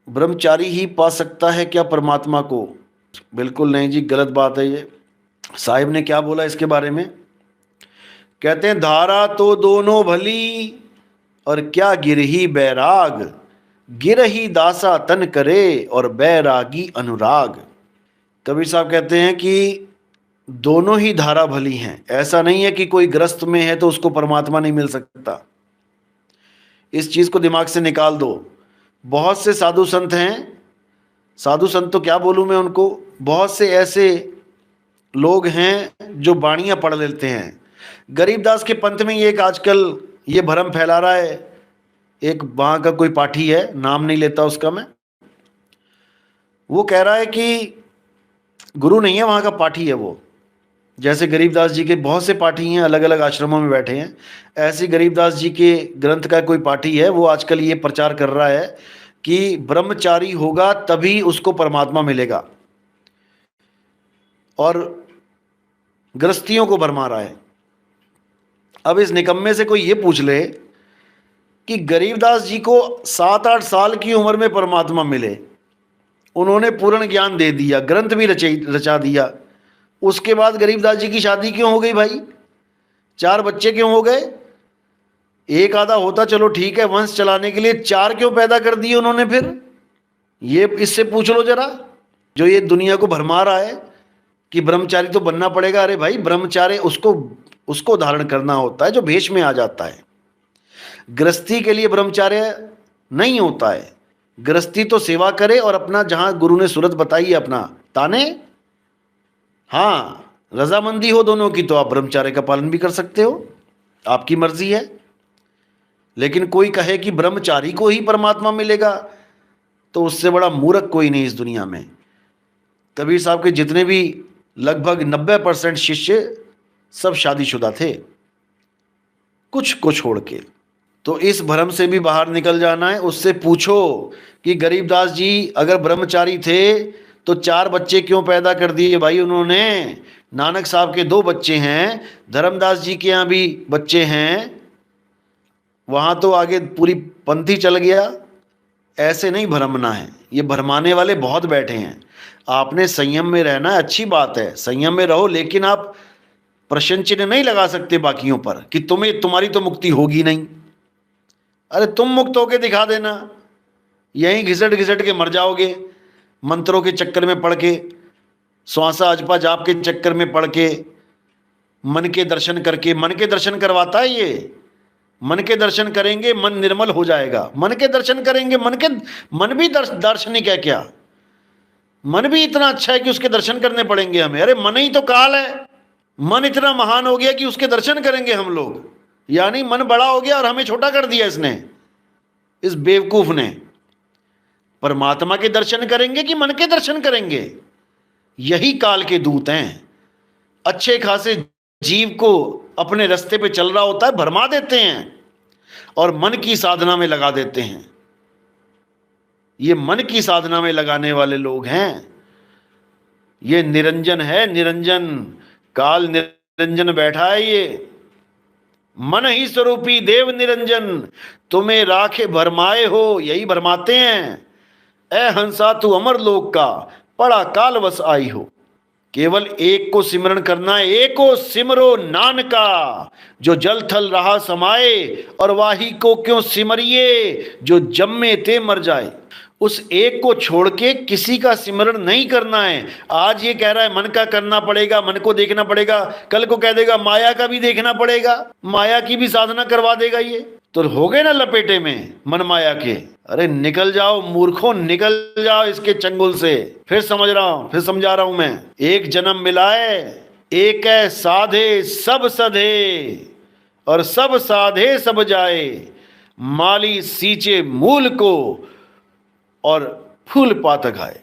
ब्रह्मचारी ही पा सकता है क्या परमात्मा को? बिल्कुल नहीं जी, गलत बात है ये। साहिब ने क्या बोला इसके बारे में? कहते हैं धारा तो दोनों भली और क्या गिरही बैराग, गिरही दासा तन करे और बैरागी अनुराग। कबीर साहब कहते हैं कि दोनों ही धारा भली हैं। ऐसा नहीं है कि कोई ग्रस्त में है तो उसको परमात्मा नहीं मिल सकता। इस चीज को दिमाग से निकाल दो। बहुत से साधु संत हैं, साधु संत तो क्या बोलूं मैं उनको, बहुत से ऐसे लोग हैं जो बाणियां पढ़ लेते हैं। गरीबदास के पंथ में ये एक आजकल ये भरम फैला रहा है। एक वहां का कोई पाठी है, नाम नहीं लेता उसका मैं, वो कह रहा है कि गुरु नहीं है वहां का, पाठी है वो। जैसे गरीबदास जी के बहुत से पाठी हैं, अलग अलग आश्रमों में बैठे हैं, ऐसे गरीबदास जी के ग्रंथ का कोई पाठी है, वो आजकल ये प्रचार कर रहा है कि ब्रह्मचारी होगा तभी उसको परमात्मा मिलेगा, और गृहस्थियों को भरमा रहा है। अब इस निकम्मे से कोई ये पूछ ले कि गरीबदास जी को 7-8 साल की उम्र में परमात्मा मिले, उन्होंने पूर्ण ज्ञान दे दिया, ग्रंथ भी रचा दिया, उसके बाद गरीबदास जी की शादी क्यों हो गई भाई? 4 बच्चे क्यों हो गए? एक आधा होता चलो ठीक है, वंश चलाने के लिए 4 क्यों पैदा कर दिए उन्होंने फिर? ये इससे पूछ लो जरा, जो ये दुनिया को भरमा रहा है कि ब्रह्मचारी तो बनना पड़ेगा। अरे भाई, ब्रह्मचारी उसको धारण करना होता है जो भेष में आ जाता है। गृहस्थी के लिए ब्रह्मचार्य नहीं होता है। गृहस्थी तो सेवा करे और अपना जहां गुरु ने सूरत बताई है अपना ताने, हाँ रजामंदी हो दोनों की तो आप ब्रह्मचार्य का पालन भी कर सकते हो, आपकी मर्जी है। लेकिन कोई कहे कि ब्रह्मचारी को ही परमात्मा मिलेगा तो उससे बड़ा मूर्ख कोई नहीं इस दुनिया में। कबीर साहब के जितने भी लगभग 90% शिष्य सब शादीशुदा थे, कुछ को छोड़ के। तो इस भ्रम से भी बाहर निकल जाना है। उससे पूछो कि गरीबदास जी अगर ब्रह्मचारी थे तो 4 बच्चे क्यों पैदा कर दिए भाई उन्होंने? नानक साहब के 2 बच्चे हैं, धर्मदास जी के यहाँ भी बच्चे हैं, वहां तो आगे पूरी पंथी चल गया। ऐसे नहीं भरमना है, ये भरमाने वाले बहुत बैठे हैं। आपने संयम में रहना है, अच्छी बात है, संयम में रहो, लेकिन आप प्रश्न चिन्ह नहीं लगा सकते बाकियों पर कि तुम्हारी तो मुक्ति होगी नहीं। अरे तुम मुक्त होके दिखा देना, यहीं घिसट घिसट के मर जाओगे, मंत्रों के चक्कर में पड़ के, श्वासा अजपा जाप के चक्कर में पड़ के, मन के दर्शन करके। मन के दर्शन करवाता है ये, मन के दर्शन करेंगे मन निर्मल हो जाएगा। मन के दर्शन करेंगे, मन भी दार्शनिक है क्या? मन भी इतना अच्छा है कि उसके दर्शन करने पड़ेंगे हमें? अरे मन ही तो काल है, मन इतना महान हो गया कि उसके दर्शन करेंगे हम लोग, यानी मन बड़ा हो गया और हमें छोटा कर दिया इसने, इस बेवकूफ ने। परमात्मा के दर्शन करेंगे कि मन के दर्शन करेंगे? यही काल के दूत हैं। अच्छे खासे जीव को अपने रास्ते पे चल रहा होता है, भरमा देते हैं और मन की साधना में लगा देते हैं। ये मन की साधना में लगाने वाले लोग हैं। ये निरंजन है, निरंजन काल निरंजन बैठा है। ये मन ही स्वरूपी देव निरंजन, तुम्हें राखे भरमाए हो, यही भरमाते हैं। ए हंसा तू अमर लोक का, पड़ा काल वस आई हो। केवल एक को सिमरण करना है, एक को सिमरो नानका, जो जल थल रहा समाए, और वाही को क्यों सिमरिए, जो जम्मे ते मर जाए। उस एक को छोड़ के किसी का सिमरण नहीं करना है। आज ये कह रहा है मन का करना पड़ेगा, मन को देखना पड़ेगा, कल को कह देगा माया का भी देखना पड़ेगा, माया की भी साधना करवा देगा। ये तो हो गए ना लपेटे में मन माया के। अरे निकल जाओ मूर्खों, निकल जाओ इसके चंगुल से। फिर समझ रहा हूं, फिर समझा रहा हूं मैं। एक जन्म मिला है, एक है साधे सब सधे, और सब साधे सब जाए। माली सींचे मूल को, और फूल पात खाए।